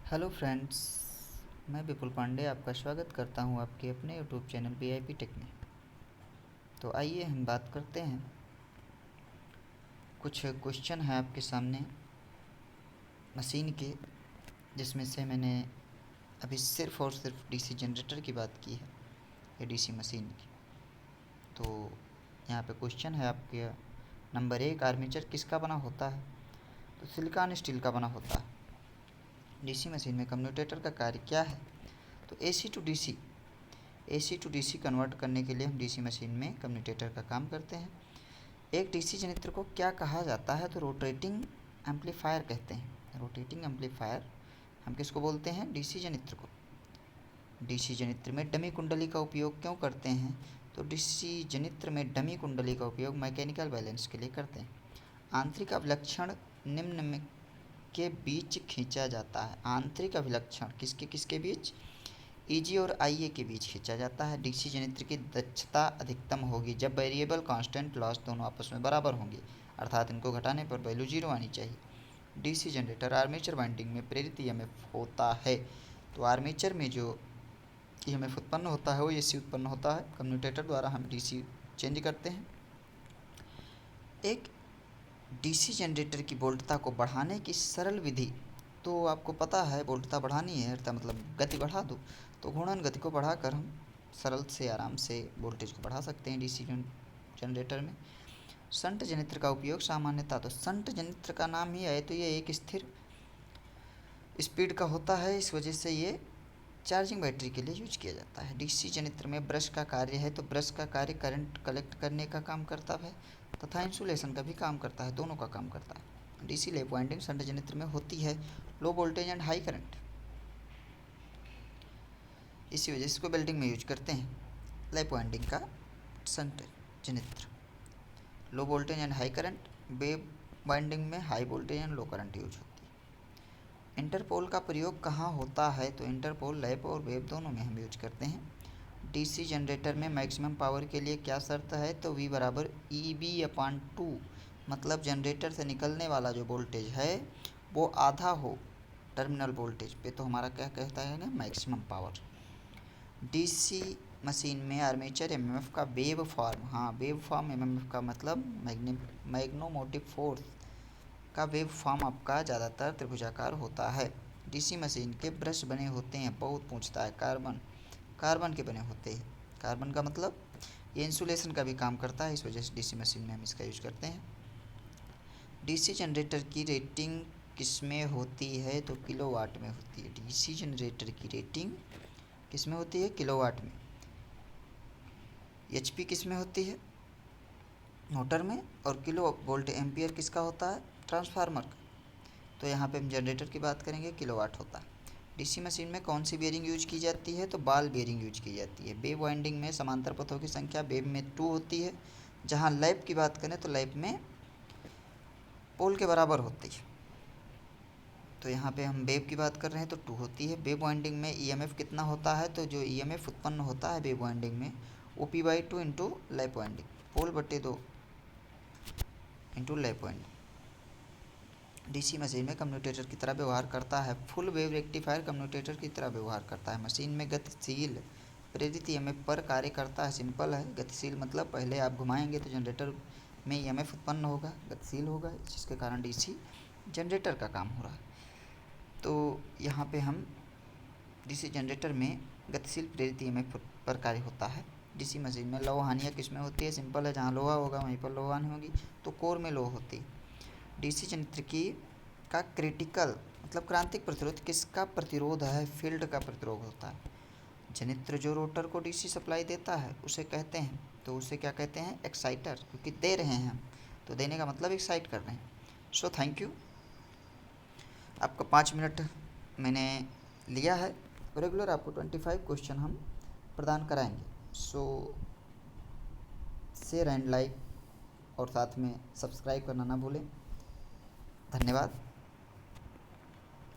Hello friends, मैं विपुल पांडे आपका स्वागत करता हूं आपके अपने यूट्यूब चैनल वीआईपी टेक में। तो आइए हम बात करते हैं। कुछ क्वेश्चन है आपके सामने मशीन के, जिसमें से मैंने अभी सिर्फ और सिर्फ डीसी जनरेटर की बात की है या डीसी मशीन की। तो यहाँ पे क्वेश्चन है आपके नंबर 1, आर्मेचर किसका बना होता है? तो सिलिकॉन स्टील का बना होता है। डीसी मशीन में कम्यूटेटर का कार्य क्या है? तो एसी टू डीसी कन्वर्ट करने के लिए हम डीसी मशीन में कम्यूटेटर का काम करते हैं। एक डीसी जनित्र को क्या कहा जाता है? तो रोटेटिंग एम्पलीफायर कहते हैं। रोटेटिंग एम्पलीफायर हम किसको बोलते हैं? डीसी जनित्र को। डीसी जनित्र में डमी कुंडली का उपयोग क्यों करते हैं? तो डीसी जनित्र में डमी कुंडली का उपयोग मैकेनिकल बैलेंस के लिए करते हैं। आंतरिक अभिलक्षण निम्न में के बीच खींचा जाता है। आंतरिक अभिलक्षण किसके किसके बीच? ईजी और आईए के बीच खींचा जाता है। डीसी जनित्र की दक्षता अधिकतम होगी जब वेरिएबल कांस्टेंट लॉस दोनों आपस में बराबर होंगे, अर्थात इनको घटाने पर वैल्यू 0 आनी चाहिए। डीसी जनरेटर आर्मेचर वाइंडिंग में प्रेरित ईएमएफ होता है। तो आर्मेचर में जो ईएमएफ उत्पन्न होता है वो एसी उत्पन्न होता है। कम्यूटेटर द्वारा हम डीसी चेंज करते हैं। एक डीसी जनरेटर की वोल्टता को बढ़ाने की सरल विधि, तो आपको पता है वोल्टता बढ़ानी है अर्थात मतलब गति बढ़ा दो। तो घूर्णन गति को बढ़ाकर हम सरल से आराम से वोल्टेज को बढ़ा सकते हैं डीसी जनरेटर में। शंट जनित्र का उपयोग सामान्यतः, तो शंट जनित्र का नाम ही है तो ये एक स्थिर स्पीड का होता है, इस वजह से ये चार्जिंग बैटरी के लिए यूज किया जाता है। डीसी जनित्र में ब्रश का कार्य है, तो ब्रश का कार्य करंट कलेक्ट करने का काम करता है तथा इंसुलेशन का भी काम करता है, दोनों का काम करता है। डीसी लैप वाइंडिंग शंट जनित्र में होती है low voltage and high current, इसी वजह से इसको वेल्डिंग में यूज करते हैं। लैप वाइंडिंग का शंट जनित्र low voltage and high current, wave winding में high voltage and low current use होती है। इंटरपोल का प्रयोग कहाँ होता है? तो इंटरपोल लैप और वेव दोनों में हम यूज करते हैं। डीसी जनरेटर में मैक्सिमम पावर के लिए क्या शर्त है? तो V बराबर EB/2, मतलब जनरेटर से निकलने वाला जो वोल्टेज है वो आधा हो टर्मिनल वोल्टेज पे, तो हमारा क्या कहता है ना, मैक्सिमम पावर। डीसी मशीन में आर्मेचर एमएमएफ का वेव फॉर्म, हाँ वेव फॉर्म एमएमएफ का मतलब मैग्नेटोमोटिव फोर्स का वेव फॉर्म आपका ज़्यादातर त्रिभुजाकार होता है। डीसी मशीन के ब्रश बने होते हैं, बहुत पूछता है, कार्बन के बने होते हैं। कार्बन का मतलब ये इंसुलेशन का भी काम करता है, इस वजह से डीसी मशीन में हम इसका यूज करते हैं। डीसी जनरेटर की रेटिंग किसमें होती है? तो किलोवाट में होती है। डीसी जनरेटर की रेटिंग किसमें होती है? किलोवाट में। एचपी किसमें होती है? मोटर में। और किलो वोल्ट एम्पियर किसका होता है? ट्रांसफार्मर का। तो यहाँ पे हम जनरेटर की बात करेंगे, किलोवाट होता है। डीसी मशीन में कौन सी बेयरिंग यूज की जाती है? तो बॉल बेयरिंग यूज की जाती है। वेव वाइंडिंग में समांतर पथों की संख्या वेव में 2 होती है, जहाँ लैप की बात करें तो लैप में पोल के बराबर होती है। तो यहाँ पे हम वेव की बात कर रहे हैं तो 2 होती है। वेव वाइंडिंग में ईएमएफ कितना होता है? तो जो ईएमएफ उत्पन्न होता है वेव वाइंडिंग में वो P/2 इंटू लैप वाइंडिंग, पोल बटे 2 into lap winding. DC machine में कम्यूटेटर की तरह व्यवहार करता है। फुल वेव रेक्टिफायर कम्यूटेटर की तरह व्यवहार करता है। मशीन में गतिशील प्रेरित ईएमएफ पर कार्य करता है। सिंपल है, गतिशील मतलब पहले आप घुमाएंगे तो जनरेटर में ईएमएफ उत्पन्न होगा, गतिशील होगा, जिसके कारण डीसी जनरेटर का काम हो रहा है। तो यहाँ पे हम डीसी जनरेटर में गतिशील प्रेरित ईएमएफ पर कार्य होता है। डीसी मशीन में लौह हानियाँ किसमें होती है? सिंपल है, जहाँ लोहा होगा वहीं पर लौह हानि होगी, तो कोर में लौह होती है। डीसी जनित्र की का क्रिटिकल मतलब क्रांतिक प्रतिरोध किसका प्रतिरोध है? फील्ड का प्रतिरोध होता है। जनित्र जो रोटर को डीसी सप्लाई देता है उसे कहते हैं, तो उसे क्या कहते हैं? एक्साइटर, क्योंकि दे रहे हैं हम, तो देने का मतलब एक्साइट कर रहे हैं। सो थैंक यू, आपका 5 मिनट मैंने लिया है। रेगुलर आपको 25 क्वेश्चन हम प्रदान कराएंगे। सो शेयर एंड लाइक और साथ में सब्सक्राइब करना ना भूलें। धन्यवाद।